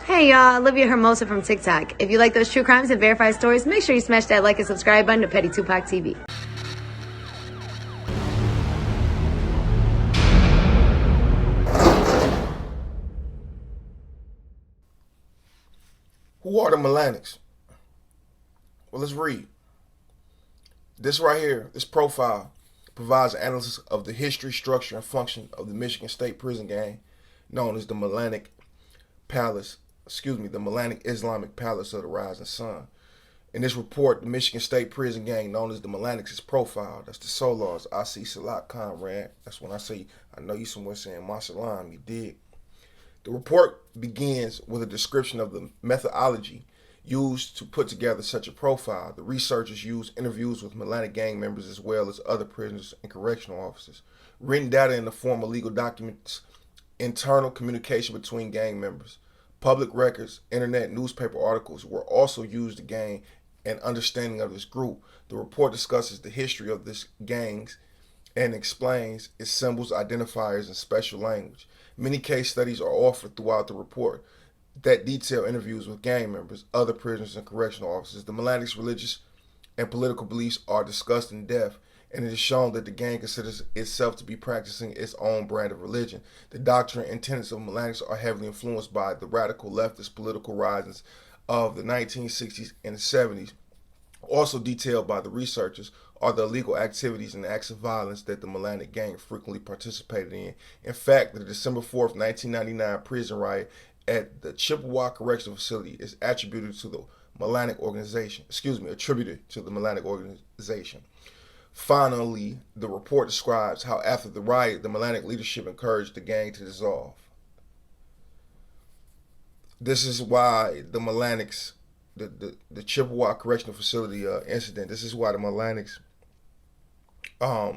Hey y'all, Olivia Hermosa from TikTok. If you like those true crimes and verified stories, make sure you smash that like and subscribe button to Petty Tupac TV. Who are the Melanics? Well, let's read. This right here, this profile, provides an analysis of the history, structure, and function of the Michigan State prison gang known as the Melanic Islamic Palace of the Rising Sun. In this report, the Michigan State prison gang known as the Melanics is profiled. That's the Solars. I see Salat Conrad. That's when I say, I know you somewhere saying Masalam, you dig. The report begins with a description of the methodology used to put together such a profile. The researchers used interviews with Melanic gang members as well as other prisoners and correctional officers, written data in the form of legal documents, internal communication between gang members, public records, internet, newspaper articles were also used to gain an understanding of this group. The report discusses the history of this gangs and explains its symbols, identifiers, and special language. Many case studies are offered throughout the report that detail interviews with gang members, other prisoners, and correctional officers. The Melanics' religious and political beliefs are discussed in depth, and it is shown that the gang considers itself to be practicing its own brand of religion. The doctrine and tenets of Melanics are heavily influenced by the radical leftist political risings of the 1960s and 70s. Also detailed by the researchers are the illegal activities and acts of violence that the Melanic gang frequently participated in. In fact, the December 4th, 1999 prison riot at the Chippewa Correctional Facility is attributed to the Melanic organization. Finally, the report describes how after the riot, the Melanic leadership encouraged the gang to dissolve. This is why the Melanics, the Chippewa Correctional Facility incident, this is why the Melanics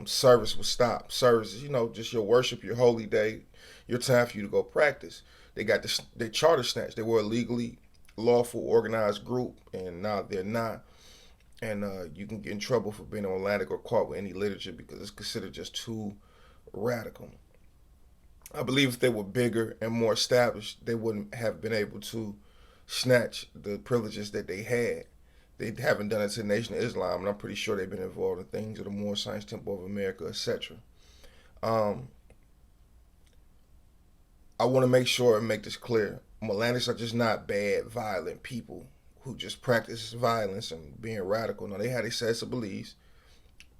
service was stopped. Service is, just your worship, your holy day, your time for you to go practice. They charter snatched. They were a legally lawful organized group, and now they're not. And you can get in trouble for being a Melanic or caught with any literature because it's considered just too radical. I believe if they were bigger and more established, they wouldn't have been able to snatch the privileges that they had. They haven't done it to the Nation of Islam, and I'm pretty sure they've been involved in things of the Moore Science Temple of America, etc. I want to make sure and make this clear. Melanics are just not bad, violent people who just practice violence and being radical. No, they have their sets of beliefs.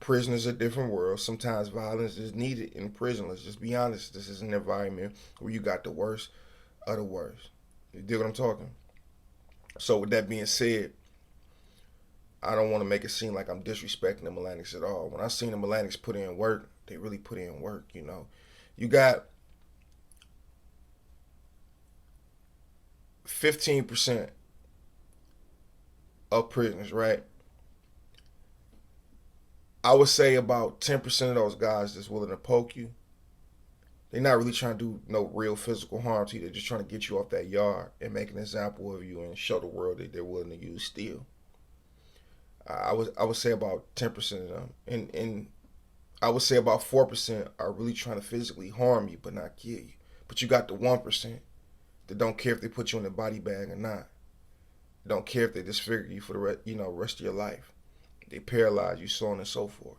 Prison is a different world. Sometimes violence is needed in prison. Let's just be honest. This is an environment where you got the worst of the worst. You dig what I'm talking? So with that being said, I don't want to make it seem like I'm disrespecting the Melanics at all. When I seen the Melanics put in work, they really put in work, You got 15% of prisoners, right? I would say about 10% of those guys that's willing to poke you, they're not really trying to do no real physical harm to you. They're just trying to get you off that yard and make an example of you and show the world that they're willing to use steel. I would say about 10% of them, and I would say about 4% are really trying to physically harm you but not kill you. But you got the 1% that don't care if they put you in a body bag or not. They don't care if they disfigure you for the rest of your life. They paralyze you, so on and so forth.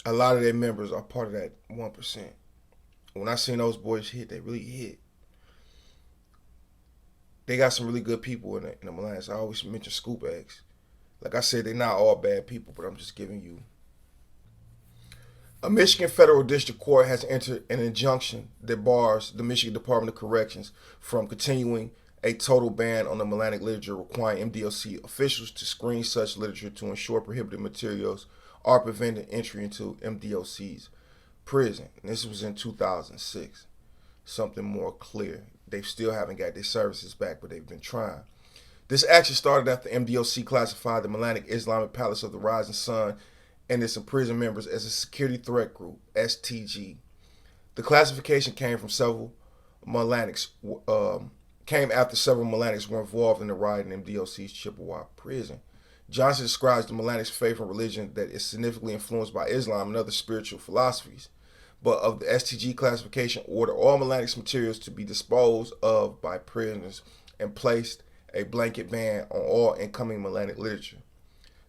A lot of their members are part of that 1%. When I seen those boys hit, they really hit. They got some really good people in the Melanics. I always mention Scoop Eggs. Like I said, they're not all bad people, but I'm just giving you. A Michigan Federal District Court has entered an injunction that bars the Michigan Department of Corrections from continuing a total ban on the Melanic literature, requiring MDOC officials to screen such literature to ensure prohibited materials are prevented entry into MDOC's prison. And this was in 2006. Something more clear. They still haven't got their services back, but they've been trying. This action started after MDOC classified the Melanic Islamic Palace of the Rising Sun and its prison members as a security threat group, STG. The classification came after several Melanics were involved in the riot in MDOC's Chippewa prison. Johnson describes the Melanics' faith and religion that is significantly influenced by Islam and other spiritual philosophies. but of the STG classification order all Melanics materials to be disposed of by prisoners and placed a blanket ban on all incoming Melanic literature.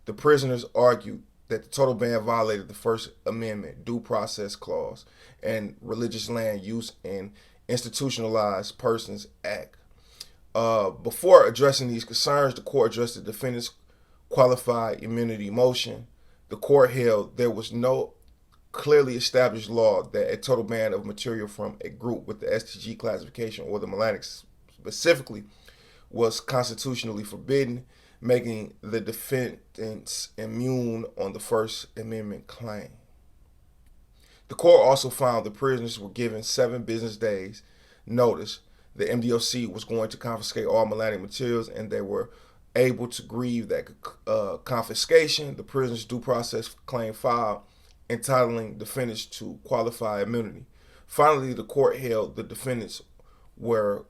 The prisoners argued that the total ban violated the First Amendment Due Process Clause and Religious Land Use and Institutionalized Persons Act. Before addressing these concerns, the court addressed the defendant's qualified immunity motion. The court held there was no clearly established law that a total ban of material from a group with the STG classification or the Melanics specifically was constitutionally forbidden, making the defendants immune on the First Amendment claim. The court also found the prisoners were given 7 business days notice. The MDOC was going to confiscate all Melanic materials, and they were able to grieve that confiscation. The prisoners' due process claim filed, entitling defendants to qualified immunity. Finally, the court held the defendants were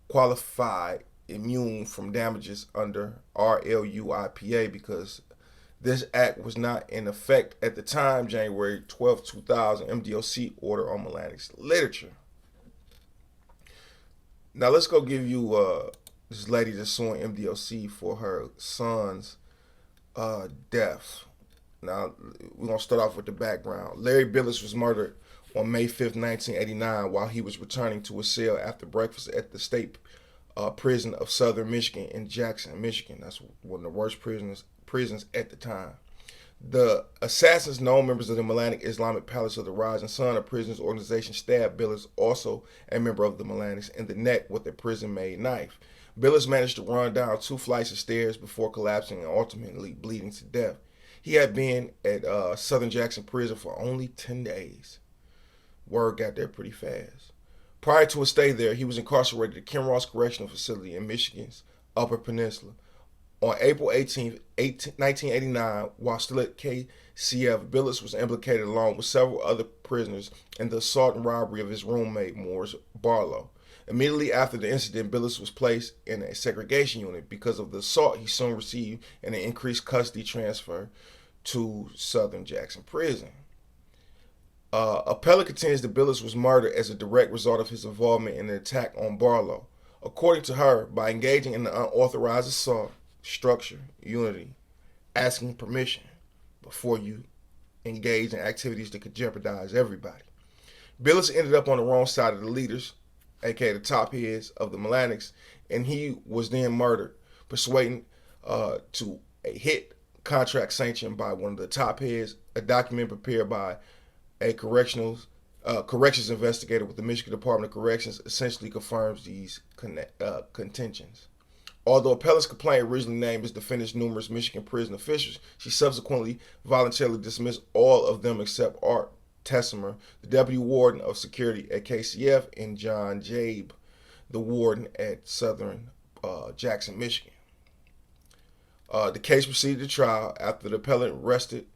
qualified immune from damages under RLUIPA because this act was not in effect at the time, January 12, 2000, MDOC order on Melanics literature. Now let's go give you this lady that's suing MDOC for her son's death. Now we're gonna start off with the background. Larry Billis was murdered on May 5th, 1989, while he was returning to his cell after breakfast at the state prison of Southern Michigan in Jackson, Michigan. That's one of the worst prisons at the time. The assassins, known members of the Melanic Islamic Palace of the Rising Sun, a prisoners organization, stabbed Billis, also a member of the Melanics, in the neck with a prison-made knife. Billis managed to run down 2 flights of stairs before collapsing and ultimately bleeding to death. He had been at Southern Jackson Prison for only 10 days. Word got there pretty fast. Prior to his stay there, he was incarcerated at Kinross Correctional Facility in Michigan's Upper Peninsula. On April 18, 1989, while still at KCF, Billis was implicated along with several other prisoners in the assault and robbery of his roommate, Morris Barlow. Immediately after the incident, Billis was placed in a segregation unit. Because of the assault, he soon received an increased custody transfer to Southern Jackson Prison. Appellant contends that Billis was murdered as a direct result of his involvement in the attack on Barlow. According to her, by engaging in the unauthorized assault, structure, unity, asking permission before you engage in activities that could jeopardize everybody. Billis ended up on the wrong side of the leaders, aka the top heads of the Melanics, and he was then murdered, persuading to a hit contract sanctioned by one of the top heads. A document prepared by a corrections investigator with the Michigan Department of Corrections essentially confirms these contentions. Although appellant's complaint originally named as defendants numerous Michigan prison officials, she subsequently voluntarily dismissed all of them except Art Tessimer, the deputy warden of security at KCF, and John Jabe, the warden at Southern Jackson, Michigan. The case proceeded to trial. After the appellant rested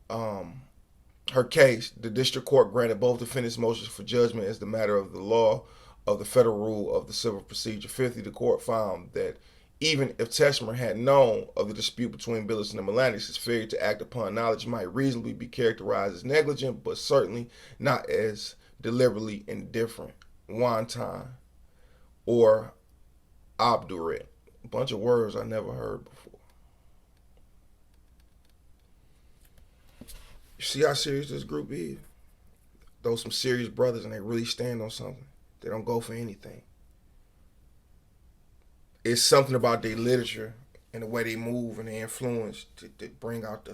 her case, the district court granted both defendants' motions for judgment as the matter of the law of the federal rule of the civil procedure. Fifthly, the court found that even if Tessimer had known of the dispute between Billis and the Melanics, his failure to act upon knowledge might reasonably be characterized as negligent, but certainly not as deliberately indifferent, wanton, or obdurate. A bunch of words I never heard before. You see how serious this group is? Those some serious brothers, and they really stand on something. They don't go for anything. It's something about their literature and the way they move and their influence to bring out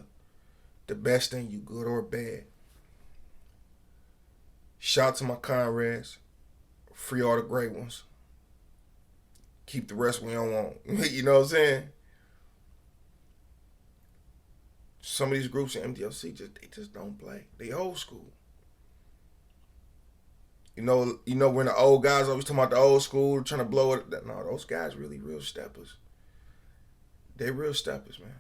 the best in you, good or bad. Shout out to my comrades. Free all the great ones. Keep the rest we don't want. You know what I'm saying? Some of these groups in MDLC just don't play. They old school. You know when the old guys always talking about the old school, trying to blow it. No, those guys really real steppers. They real steppers, man.